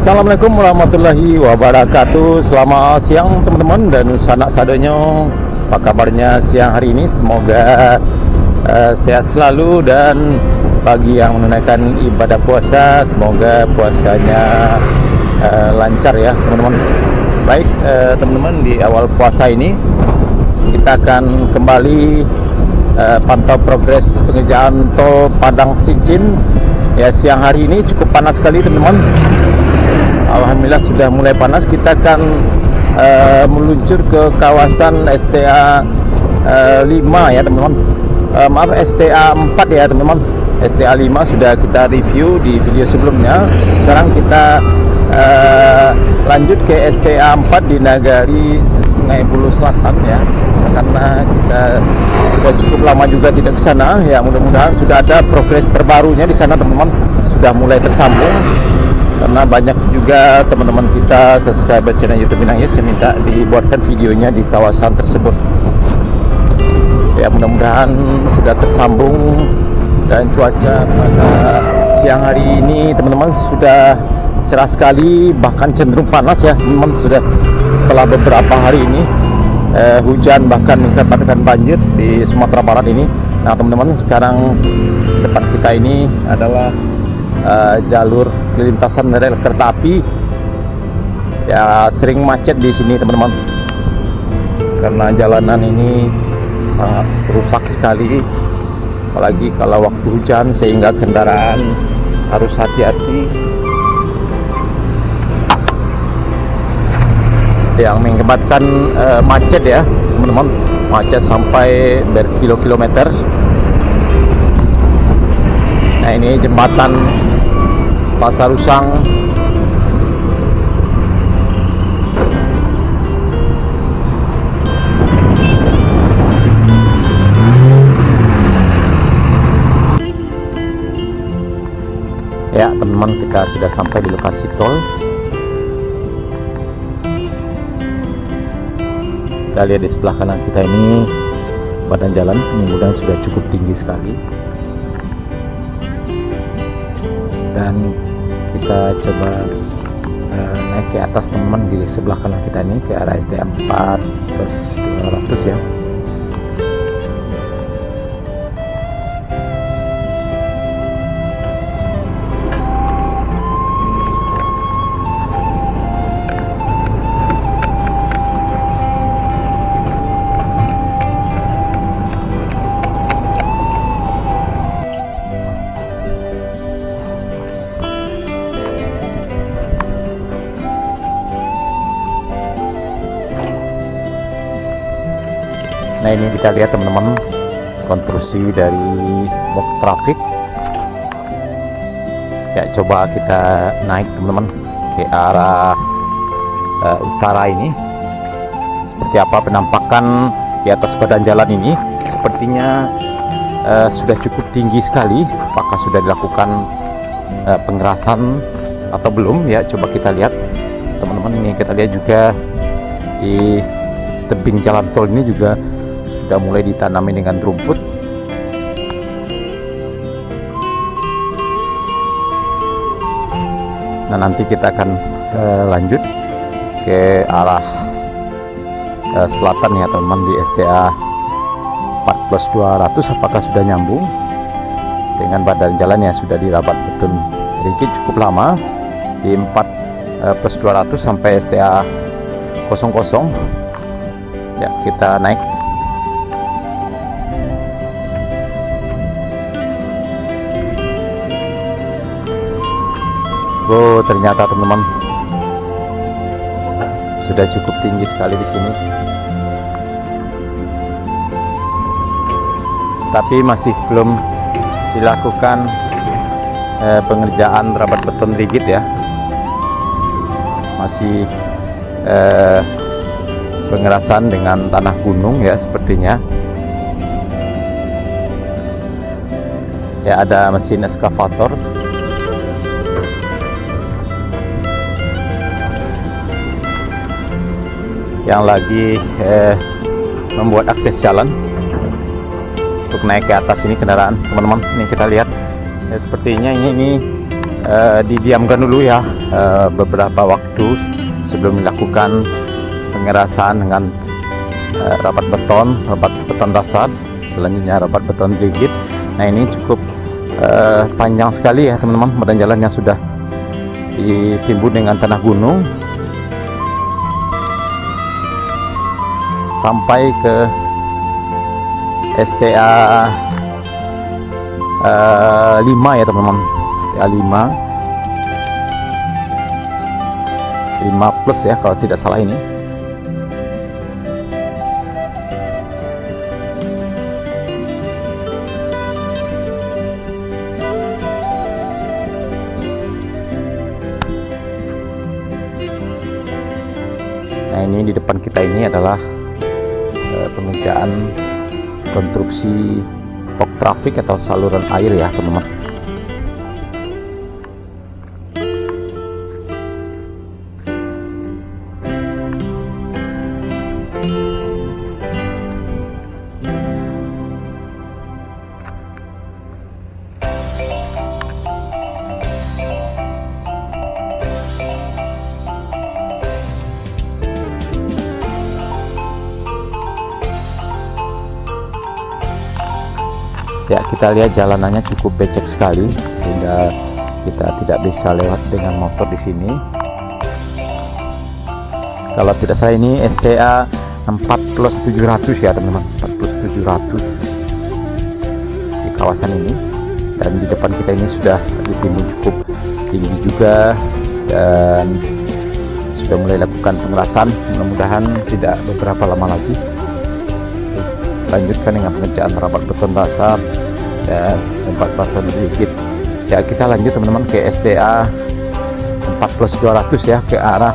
Assalamualaikum warahmatullahi wabarakatuh. Selamat siang teman-teman dan sanak sadonyo. Apa kabarnya siang hari ini? Semoga sehat selalu, dan bagi yang menunaikan ibadah puasa, semoga puasanya lancar ya teman-teman. Baik teman-teman, di awal puasa ini kita akan kembali pantau progres pengerjaan tol Padang Sicin. Ya, siang hari ini cukup panas sekali teman-teman. Alhamdulillah sudah mulai panas. Kita akan meluncur ke kawasan STA 5 ya teman-teman. Maaf, STA 4 ya teman-teman. STA 5 sudah kita review di video sebelumnya. Sekarang kita lanjut ke STA 4 di Nagari Sungai Buloh Selatan ya. Karena kita sudah cukup lama juga tidak ke sana ya, mudah-mudahan sudah ada progres terbarunya di sana teman-teman. Sudah mulai tersambung. Karena banyak juga teman-teman kita subscriber channel YouTube Minang Yes yang minta dibuatkan videonya di kawasan tersebut. Ya, mudah-mudahan sudah tersambung. Dan cuaca pada siang hari ini teman-teman sudah cerah sekali, bahkan cenderung panas ya teman-teman. Sudah setelah beberapa hari ini hujan, bahkan mengakibatkan banjir di Sumatera Barat ini. Nah teman-teman, sekarang depan kita ini adalah jalur lintasan rel kereta api. Ya, sering macet di sini teman-teman, karena jalanan ini sangat rusak sekali, apalagi kalau waktu hujan, sehingga kendaraan harus hati-hati. Yang mengakibatkan macet ya teman-teman, macet sampai berkilo-kilometer. Nah, ini jembatan Pasar Usang. Ya teman-teman, kita sudah sampai di lokasi tol. Kita lihat di sebelah kanan kita ini badan jalan mudah-mudahan sudah cukup tinggi sekali. Dan kita coba naik ke atas teman-teman, di sebelah kanan kita ini ke arah STA 4 plus 200 ya. Nah, ini kita lihat teman-teman konstruksi dari box traffic. Ya, coba kita naik teman-teman ke arah utara ini. Seperti apa penampakan di atas badan jalan ini? Sepertinya sudah cukup tinggi sekali. Apakah sudah dilakukan pengerasan atau belum ya? Coba kita lihat teman-teman. Ini kita lihat juga di tebing jalan tol ini juga sudah mulai ditanami dengan rumput. Nah, nanti kita akan lanjut ke arah selatan ya teman-teman, di STA 4 plus 200. Apakah sudah nyambung dengan badan jalan yang sudah dirabat beton rigid cukup lama di 4 plus 200 sampai STA 00 ya. Kita naik. Oh, ternyata teman-teman sudah cukup tinggi sekali di sini. Tapi masih belum dilakukan pengerjaan rabat beton rigid ya. Masih pengerasan dengan tanah gunung ya sepertinya. Ya, ada mesin eskavator. Yang lagi membuat akses jalan untuk naik ke atas ini kendaraan teman-teman. Ini kita lihat ya, sepertinya ini didiamkan dulu ya beberapa waktu sebelum dilakukan pengerasan dengan rapat beton dasar, selanjutnya rapat beton rigid. Nah, ini cukup panjang sekali ya teman-teman, badan jalannya sudah ditimbun dengan tanah gunung sampai ke STA 5 ya teman-teman, STA 5 plus ya kalau tidak salah ini. Nah, ini di depan kita ini adalah pengerjaan konstruksi box traffic atau saluran air ya teman-teman. Ya, kita lihat jalanannya cukup becek sekali sehingga kita tidak bisa lewat dengan motor di sini. Kalau tidak salah ini STA 4+700 ya teman-teman, 4+700 di kawasan ini. Dan di depan kita ini sudah ditimbun cukup tinggi juga dan sudah mulai lakukan pengerasan. Mudah-mudahan tidak beberapa lama lagi. Lanjutkan dengan pengerjaan rapat beton dasar dan tempat beton rigid. Ya, kita lanjut teman-teman ke STA 4+200 ya, ke arah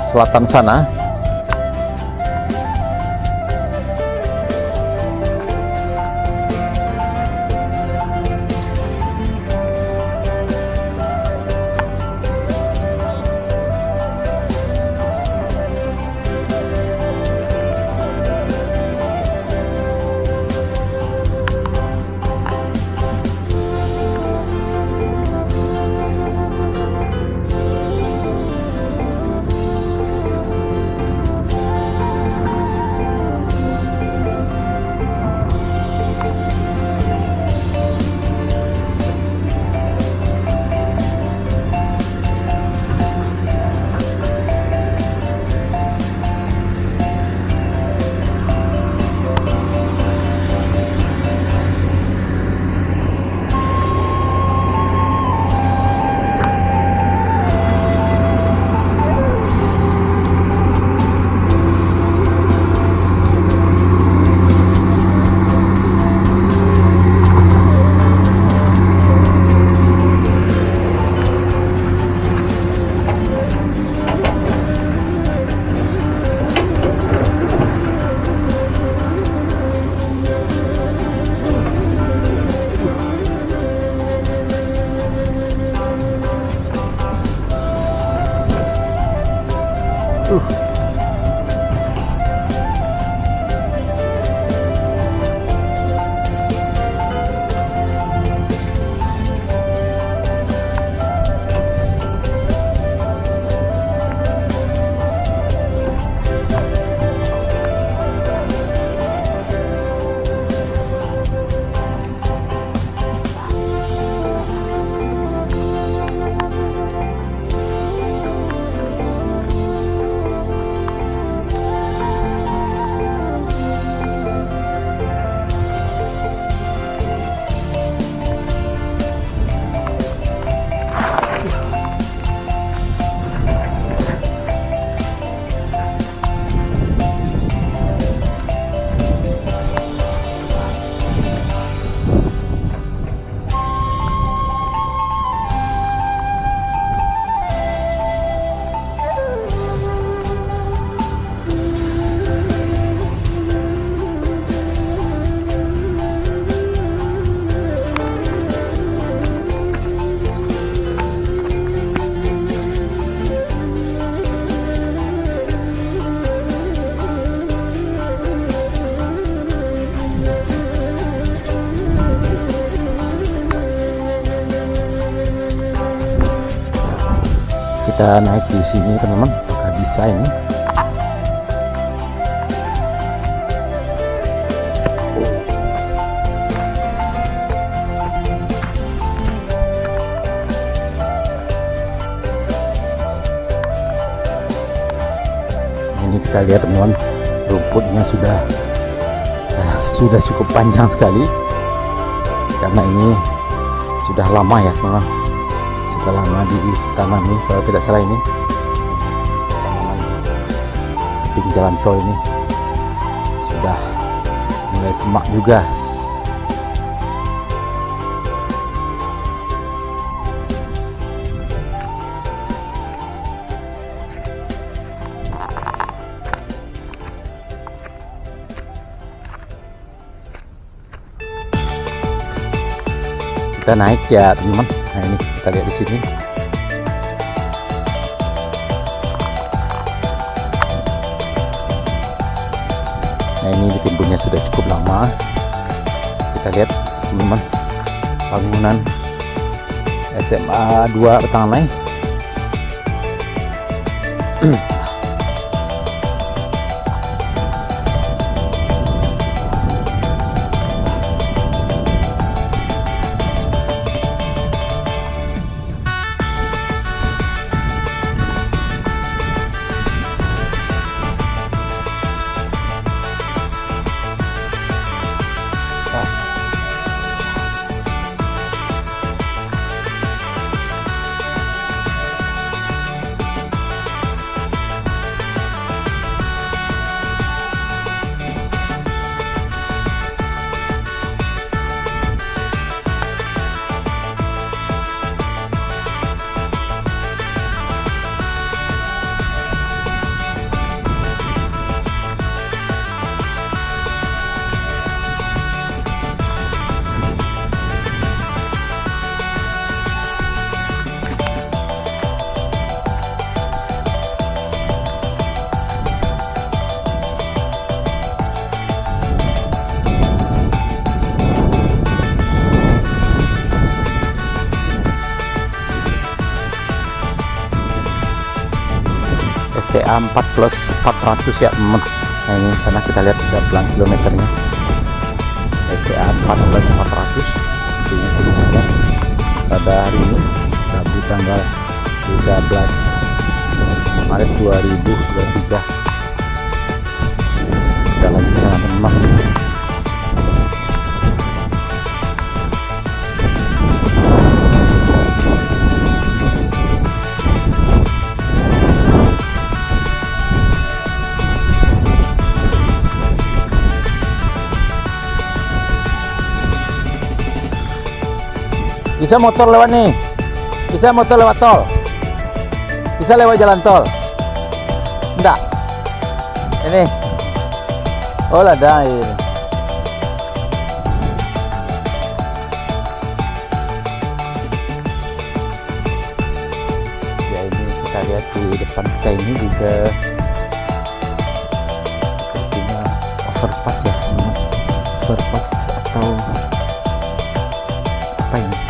selatan sana. kita naik di sini teman-teman, apakah bisa ini? Ini kita lihat teman-teman, rumputnya sudah cukup panjang sekali karena ini sudah lama ya teman-teman, sudah lama ditanami. Kalau tidak salah ini di jalan tol ini sudah mulai semak juga. Kita naik ya teman-teman. Nah ini kita lihat di sini. Nah ini ditimbunnya sudah cukup lama. Kita lihat teman-teman, bangunan SMA 2 Batanganai. STA 4+400 ya teman. Nah ini sana kita lihat udah pelan kilometernya. STA 4+400 ini tulisnya pada hari ini Rabu tanggal 13 Maret 2023. Kita lagi sana teman. Bisa motor lewat nih, bisa motor lewat tol, bisa lewat jalan tol. Enggak, ini oh ada ini. Ya ini kita lihat di depan kita ini juga sepertinya overpass ya, overpass atau apa ini?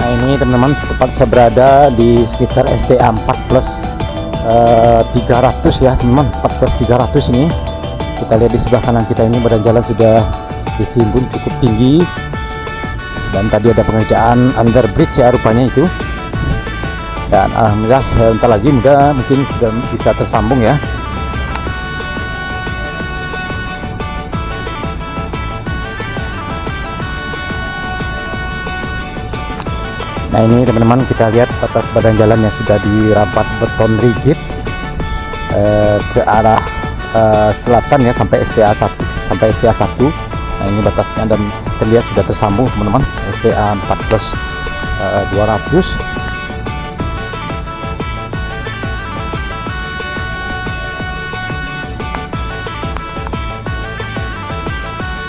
Nah ini teman-teman, tepat saya berada di sekitar STA 4+300 ya teman-teman, 4+300 ini. Kita lihat di sebelah kanan kita ini badan jalan sudah ditimbun cukup tinggi, dan tadi ada pengerjaan underbridge ya rupanya itu. Dan alhamdulillah sebentar lagi mungkin sudah bisa tersambung ya. Nah ini teman-teman, kita lihat atas badan jalan yang sudah dirapat beton rigid ke arah selatan ya, sampai STA 1, sampai STA 1. Nah ini batasnya, dan terlihat sudah tersambung teman-teman, STA 4 plus 200.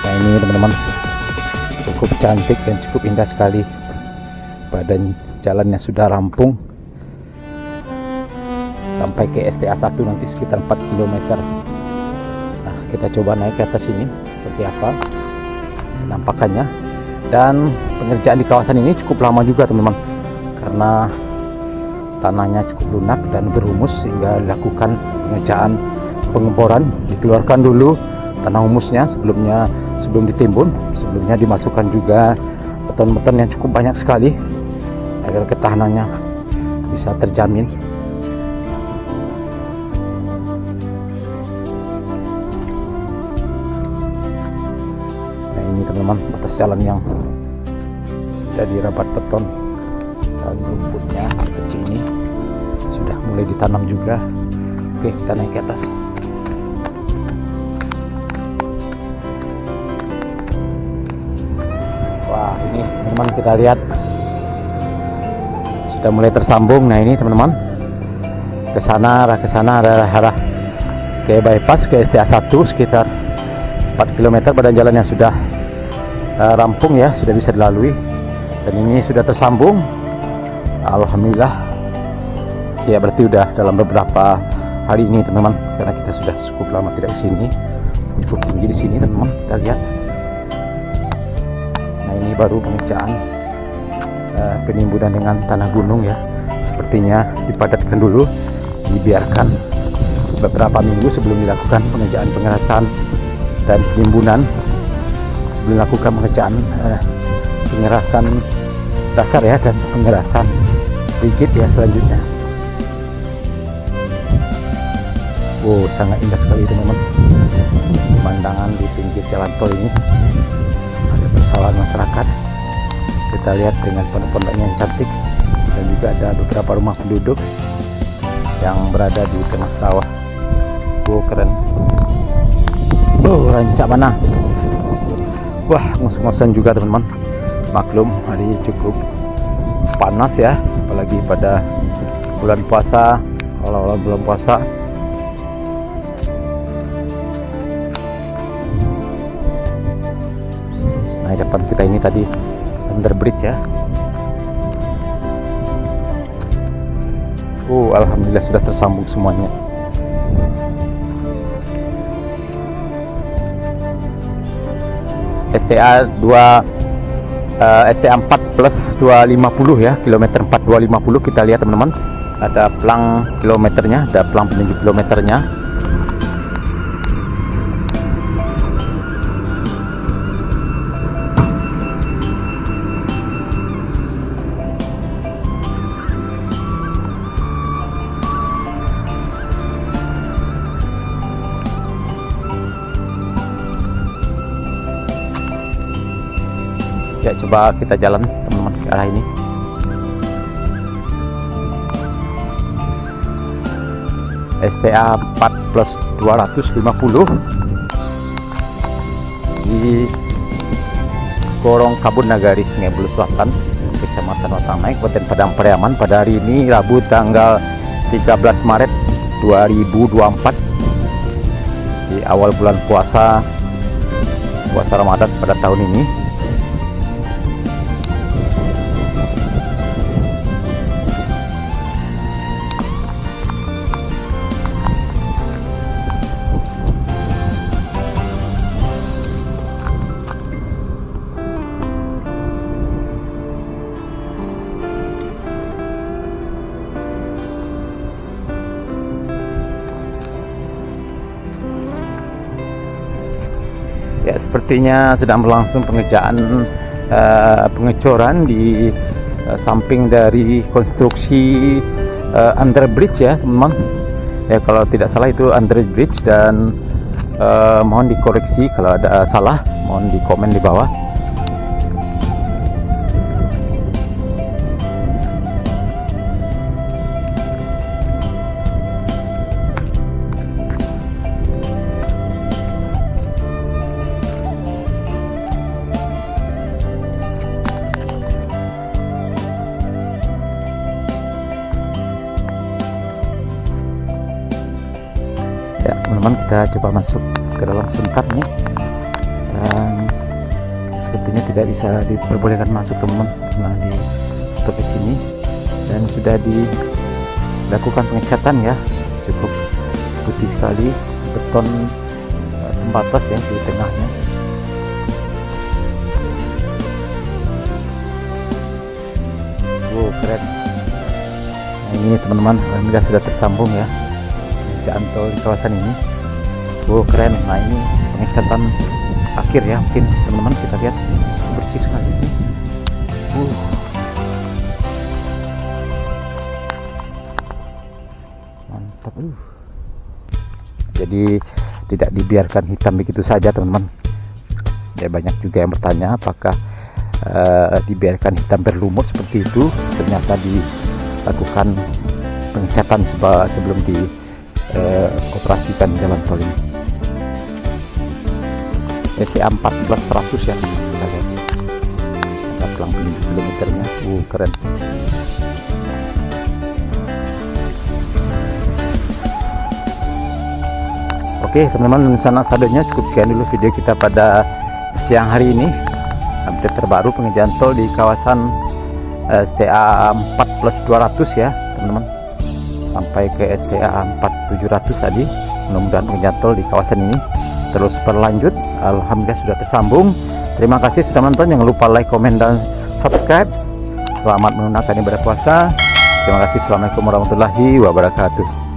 Nah ini teman-teman, cukup cantik dan cukup indah sekali. Badan jalannya sudah rampung sampai ke STA 1 nanti sekitar 4 km. Nah kita coba naik ke atas ini seperti apa penampakannya. Dan pengerjaan di kawasan ini cukup lama juga teman-teman, karena tanahnya cukup lunak dan berhumus, sehingga dilakukan pengerjaan pengeboran. Dikeluarkan dulu tanah humusnya sebelum ditimbun. Sebelumnya dimasukkan juga beton-beton yang cukup banyak sekali agar ketahanannya bisa terjamin. Nah ini teman-teman, batas jalan yang sudah dirapat beton, dan rumputnya kecil ini sudah mulai ditanam juga. Oke, kita naik ke atas. Wah ini teman-teman, kita lihat sudah mulai tersambung. Nah ini teman-teman, ke sana arah ke bypass ke STA 1 sekitar 4 km. Badan jalan yang sudah rampung ya, sudah bisa dilalui, dan ini sudah tersambung. Alhamdulillah ya, berarti udah dalam beberapa hari ini teman-teman, karena kita sudah cukup lama tidak kesini. Cukup tinggi di sini teman-teman, kita lihat. Nah ini baru pengerjaan penimbunan dengan tanah gunung ya. Sepertinya dipadatkan dulu, dibiarkan beberapa minggu sebelum dilakukan pengerjaan pengerasan dan penimbunan, sebelum dilakukan pengerjaan pengerasan dasar ya, dan pengerasan rigid ya selanjutnya. Wow, sangat indah sekali teman-teman, pemandangan di pinggir jalan tol ini. Ada persawahan masyarakat, kita lihat dengan pondok-pondoknya yang cantik, dan juga ada beberapa rumah penduduk yang berada di tengah sawah. Wow, keren. Rancak mana? Wah, ngos-ngosan juga teman-teman. Maklum hari cukup panas ya, apalagi pada bulan puasa, awal-awal bulan puasa. Nah di depan kita ini tadi underbridge ya. Alhamdulillah sudah tersambung semuanya. STA 4 plus 250 ya, kilometer 4 250. Kita lihat teman-teman, ada pelang kilometernya, ada pelang penunjuk kilometernya. Ya coba kita jalan teman-teman ke arah ini. STA 4 plus 250 di Gorong Kabun Nagari, Sungai Bulu Selatan, Kecamatan Watangmai, Kabupaten Padang Pariaman, pada hari ini Rabu tanggal 13 Maret 2024, di awal bulan puasa Ramadan pada tahun ini. Ya, sepertinya sedang berlangsung pengerjaan pengecoran di samping dari konstruksi underbridge ya teman-teman. Ya kalau tidak salah itu underbridge, dan mohon dikoreksi kalau ada salah, mohon di komen di bawah. teman-teman, kita coba masuk ke dalam sebentar nih, dan sepertinya tidak bisa diperbolehkan masuk teman-teman karena di stop di sini, dan sudah dilakukan pengecatan ya, cukup putih sekali, beton pembatas ya di tengahnya. Wow, keren. Nah, ini teman-teman, alhamdulillah sudah tersambung ya jalan tol di kawasan ini. Wow, keren. Nah, ini pengecatan akhir ya, mungkin teman-teman kita lihat bersih sekali. Mantap. Jadi tidak dibiarkan hitam begitu saja teman-teman ya. Banyak juga yang bertanya apakah dibiarkan hitam berlumut seperti itu. Ternyata dilakukan pengecatan sebelum dioperasikan jalan tol ini. STA 1400 ya, kita lihat ada pelang kilometernya. Keren. Oke teman-teman, sanak sadonya cukup sekian dulu video kita pada siang hari ini. Update terbaru pengerjaan tol di kawasan STA 4+200 ya teman-teman, sampai ke STA 4700 tadi. Mudah-mudahan pengerjaan tol di kawasan ini terus berlanjut. Alhamdulillah sudah tersambung. Terima kasih sudah menonton. Jangan lupa like, komen, dan subscribe. Selamat menunaikan ibadah puasa. Terima kasih. Assalamualaikum warahmatullahi wabarakatuh.